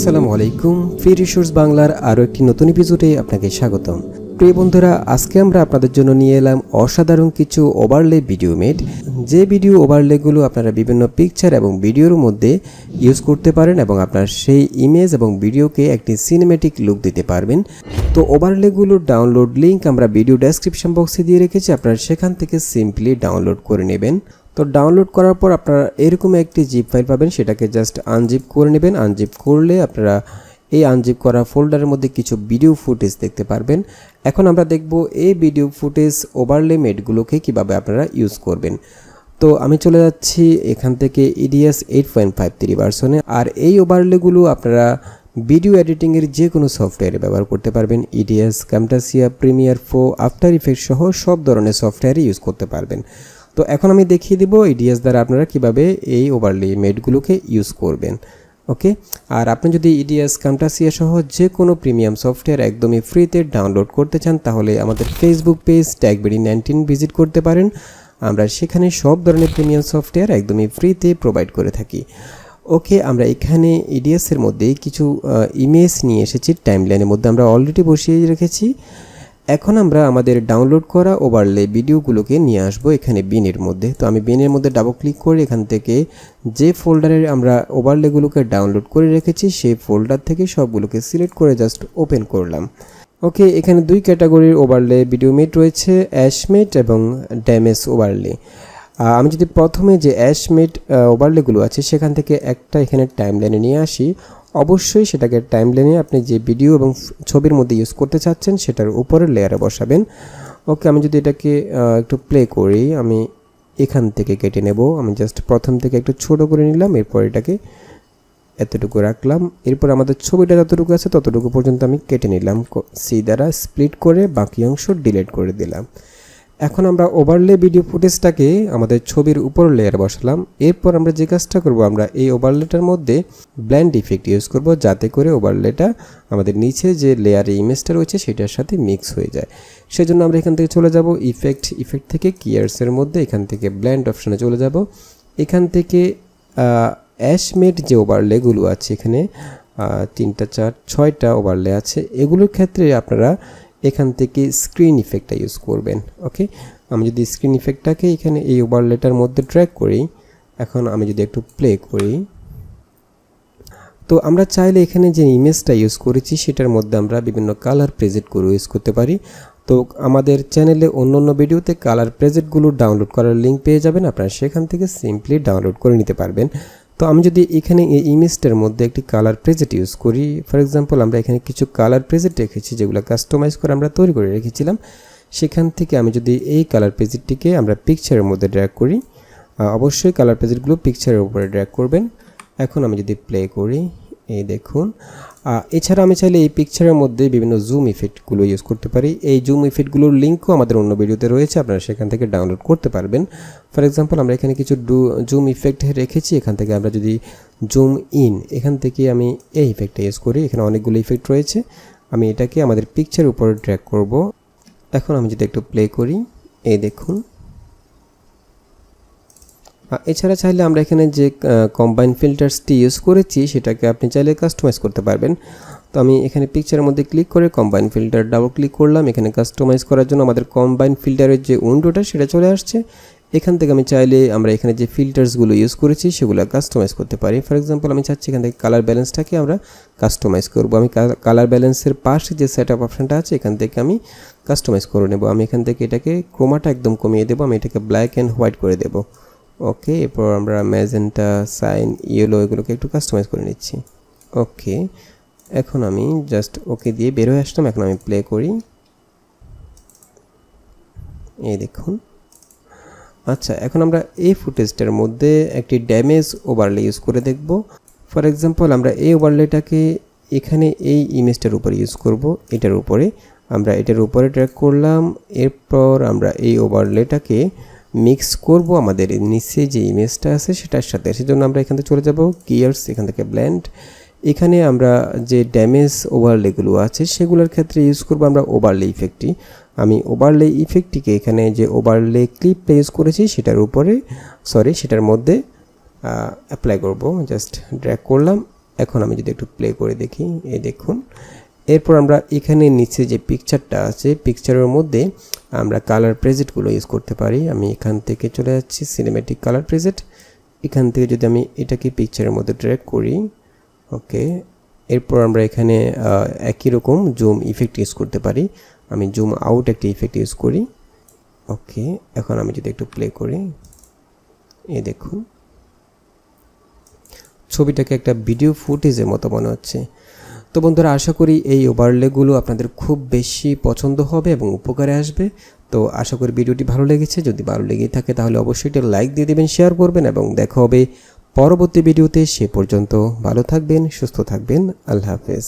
আসসালামু আলাইকুম। Free resource বাংলার আরও একটি নতুন এপিসোডে আপনাকে স্বাগতম। প্রিয় বন্ধুরা, আজকে আমরা আপনাদের জন্য নিয়ে এলাম অসাধারণ কিছু ওভারলে ভিডিও মেড। যে ভিডিও ওভারলেগুলো আপনারা বিভিন্ন পিকচার এবং ভিডিওর মধ্যে ইউজ করতে পারেন এবং আপনার সেই ইমেজ এবং ভিডিওকে একটি সিনেমেটিক লুক দিতে পারবেন। তো ওভারলেগুলোর ডাউনলোড লিঙ্ক আমরা ভিডিও ডেসক্রিপশন বক্সে দিয়ে রেখেছি, আপনারা সেখান থেকে সিম্পলি ডাউনলোড করে নেবেন। তো ডাউনলোড করার পর আপনারা এরকম একটি জিপ ফাইল পাবেন, সেটাকে জাস্ট আনজিপ করে নেবেন। আনজিপ করলে আপনারা এই আনজিপ করা ফোল্ডারের মধ্যে কিছু ভিডিও ফুটেজ দেখতে পারবেন। এখন আমরা দেখব এই ভিডিও ফুটেজ ওভারলে মেডগুলোকে কিভাবে আপনারা ইউজ করবেন। তো আমি চলে যাচ্ছি এখান থেকে Edius 8.53 ভার্সনে। আর এই ওভারলেগুলো আপনারা ভিডিও এডিটিংয়ের যে কোনো সফটওয়্যারে ব্যবহার করতে পারবেন। Edius, Camtasia, Premiere Pro, after effects সহ সব ধরনের সফটওয়্যারে ইউজ করতে পারবেন। তো এখন আমি দেখিয়ে দিব Edius দ্বারা আপনারা কিভাবে এই ওভারলে মেডগুলোকে ইউজ করবেন। ওকে, আর আপনি যদি Edius, Camtasia সহ যে কোনো প্রিমিয়াম সফটওয়্যার একদমই ফ্রিতে ডাউনলোড করতে চান, তাহলে আমাদের ফেসবুক পেজ TechBuddy19 ভিজিট করতে পারেন। আমরা সেখানে সব ধরনের প্রিমিয়াম সফটওয়্যার একদমই ফ্রিতে প্রোভাইড করে থাকি। ওকে, আমরা এখানে Edius-এর মধ্যে কিছু ইমেজ নিয়ে এসেছি, টাইমলাইনের মধ্যে আমরা অলরেডি বসিয়ে রেখেছি। এখন আমরা আমাদের ডাউনলোড করা ওভারলে ভিডিওগুলোকে নিয়ে আসবো এখানে বিনের মধ্যে। তো আমি বিনের মধ্যে ডাবল ক্লিক করে এখান থেকে যে ফোল্ডারে আমরা ওভারলেগুলোকে ডাউনলোড করে রেখেছি সেই ফোল্ডার থেকে সবগুলোকে সিলেক্ট করে জাস্ট ওপেন করলাম। ওকে, এখানে দুই ক্যাটাগরির ওভারলে ভিডিও মেড রয়েছে, অ্যাশমেড এবং ড্যামেজ ওভারলে। আমি যদি প্রথমে যে অ্যাশমেড ওভারলেগুলো আছে সেখান থেকে একটা এখানে টাইমলাইনে নিয়ে আসি, অবশ্যই সেটাকে টাইমলাইনে আপনি যে ভিডিও এবং ছবির মধ্যে ইউজ করতে চাচ্ছেন সেটার উপরের লেয়ারে বসাবেন। ওকে, আমি যদি এটাকে একটু প্লে করি, আমি এখান থেকে কেটে নেব। আমি জাস্ট প্রথম থেকে একটু ছোট করে নিলাম, এরপর এটাকে এতটুকু রাখলাম। এরপর আমাদের ছবিটা যতটুকু আছে ততটুকু পর্যন্ত আমি কেটে নিলাম, সি দ্বারা স্প্লিট করে বাকি অংশ ডিলিট করে দিলাম। এখন আমরা ওভারলে ভিডিও ফুটেজটাকে আমাদের ছবির উপর লেয়ার বসালাম। এরপর আমরা যে কাজটা করব, আমরা এই ওভারলেটার মধ্যে ব্লেন্ড ইফেক্ট ইউজ করব, যাতে করে ওভারলেটা আমাদের নিচে যে লেয়ারে ইমেজটা রয়েছে সেটার সাথে মিক্স হয়ে যায়। সেজন্য আমরা এখান থেকে চলে যাব ইফেক্ট থেকে কিয়ার্সের মধ্যে এখান থেকে ব্লেন্ড অপশানে চলে যাব। এখান থেকে অ্যাশমেড যে ওভারলেগুলো আছে, এখানে 3টা 4 6টা ওভারলে আছে, এগুলোর ক্ষেত্রে আপনারা এখান থেকে স্ক্রিন ইফেক্টটা ইউজ করবেন। ওকে, আমি যদি স্ক্রিন ইফেক্টটাকে এখানে এই ওভারলেটার মধ্যে ড্র্যাগ করি, এখন আমি যদি একটু প্লে করি, তো আমরা চাইলে এখানে যে ইমেজটা ইউজ করেছি সেটার মধ্যে আমরা বিভিন্ন কালার প্রেজেন্ট করে ইউজ করতে পারি। তো আমাদের চ্যানেলে অন্য ভিডিওতে কালার প্রেজেন্টগুলো ডাউনলোড করার লিঙ্ক পেয়ে যাবেন, আপনারা সেখান থেকে সিম্পলি ডাউনলোড করে নিতে পারবেন। তো আমি যদি এখানে এই ইমেজটার মধ্যে একটি কালার প্রেজেন্ট ইউজ করি, ফর এক্সাম্পল আমরা এখানে কিছু কালার প্রেজেন্ট রেখেছি যেগুলো কাস্টমাইজ করে আমরা তৈরি করে রেখেছিলাম। সেখান থেকে আমি যদি এই কালার প্রেজেন্টটিকে আমরা পিকচারের মধ্যে ড্র্যাগ করি, অবশ্যই কালার প্রেজেন্টগুলো পিকচারের উপরে ড্র্যাগ করবেন। এখন আমি যদি প্লে করি, এই দেখুন। এছাড়া আমি চাইলে এই পিকচারের মধ্যে বিভিন্ন জুম ইফেক্টগুলো ইউজ করতে পারি। এই জুম ইফেক্টগুলোর লিঙ্কও আমাদের অন্য ভিডিওতে রয়েছে, আপনারা সেখান থেকে ডাউনলোড করতে পারবেন। ফর এক্সাম্পল আমরা এখানে কিছু জুম ইফেক্ট রেখেছি, এখান থেকে আমরা যদি জুম ইন, এখান থেকে আমি এই ইফেক্টটা ইউজ করি। এখানে অনেকগুলো ইফেক্ট রয়েছে, আমি এটাকে আমাদের পিকচারের উপরে ড্র্যাগ করব। এখন আমি যদি একটু প্লে করি, এই দেখুন। এছাড়া চাইলে আমরা এখানে যে কম্বাইন ফিল্টার্সটি ইউজ করেছি সেটাকে আপনি চাইলে কাস্টমাইজ করতে পারবেন। তো আমি এখানে পিকচারের মধ্যে ক্লিক করে কম্বাইন ফিল্টার ডাবল ক্লিক করলাম। এখানে কাস্টমাইজ করার জন্য আমাদের কম্বাইন ফিল্টারের যে উইন্ডোটা সেটা চলে আসছে। এখান থেকে আমি চাইলে আমরা এখানে যে ফিল্টার্সগুলো ইউজ করেছি সেগুলো কাস্টমাইজ করতে পারি। ফর এক্সাম্পল আমি চাচ্ছি এখান থেকে কালার ব্যালেন্সটাকে আমরা কাস্টমাইজ করব। আমি কালার ব্যালেন্সের পাশে যে সেটআপ অপশানটা আছে এখান থেকে আমি কাস্টমাইজ করে নেব। আমি এখান থেকে এটাকে ক্রোমাটা একদম কমিয়ে দেবো, আমি এটাকে ব্ল্যাক অ্যান্ড হোয়াইট করে দেবো। ওকে, এরপর আমরা ম্যাজেন্টা, সাইন, ইয়েলো এগুলোকে একটু কাস্টমাইজ করে নিচ্ছি। ওকে, এখন আমি জাস্ট ওকে দিয়ে বের হয়ে আসলাম। এখন আমি প্লে করি, এই দেখুন। আচ্ছা, এখন আমরা এই ফুটেজটার মধ্যে একটি ড্যামেজ ওভারলে ইউজ করে দেখব। ফর এক্সাম্পল আমরা এই ওভারলেটাকে এখানে এই ইমেজটার উপরে ইউজ করব, এটার উপরে আমরা এটার উপরে ড্র্যাগ করলাম। এরপর আমরা এই ওভারলেটাকে মিক্স করব আমাদের নিচে যে ইমেজটা আছে সেটার সাথে। সেজন্য আমরা এখান থেকে চলে যাব গিয়ার্স, এখান থেকে ব্লেন্ড। এখানে আমরা যে ড্যামেজ ওভারলেগুলো আছে সেগুলোর ক্ষেত্রে ইউজ করব আমরা ওভারলে ইফেক্টটি। আমি ওভারলে ইফেক্টটিকে এখানে যে ওভারলে ক্লিপটা ইউজ করেছি সেটার মধ্যে অ্যাপ্লাই করব। জাস্ট ড্র্যাগ করলাম, এখন আমি যদি একটু প্লে করে দেখি, এই দেখুন। এরপর আমরা এখানে নিচে যে পিকচারটা আছে, পিকচারের মধ্যে আমরা কালার প্রেজেটগুলো ইউজ করতে পারি। আমি এখান থেকে চলে যাচ্ছি সিনেমেটিক কালার প্রেজেট। এখান থেকে যদি আমি এটাকে পিকচারের মধ্যে ড্র্যাগ করি, ওকে, এরপর আমরা এখানে একই রকম জুম ইফেক্ট ইউজ করতে পারি। আমি জুম আউট একটা ইফেক্ট ইউজ করি, ওকে। এখন আমি যদি একটু প্লে করি, এই দেখুন ছবিটাকে একটা ভিডিও ফুটেজের মতো মনে হচ্ছে। তো বন্ধুরা, আশা করি এই ওভারলেগুলো আপনাদের খুব বেশি পছন্দ হবে এবং উপকারে আসবে। তো আশা করি ভিডিওটি ভালো লেগেছে। যদি ভালো লেগে থাকে তাহলে অবশ্যই একটা লাইক দিয়ে দেবেন, শেয়ার করবেন এবং দেখা হবে পরবর্তী ভিডিওতে। সে পর্যন্ত ভালো থাকবেন, সুস্থ থাকবেন। আল্লাহ হাফেজ।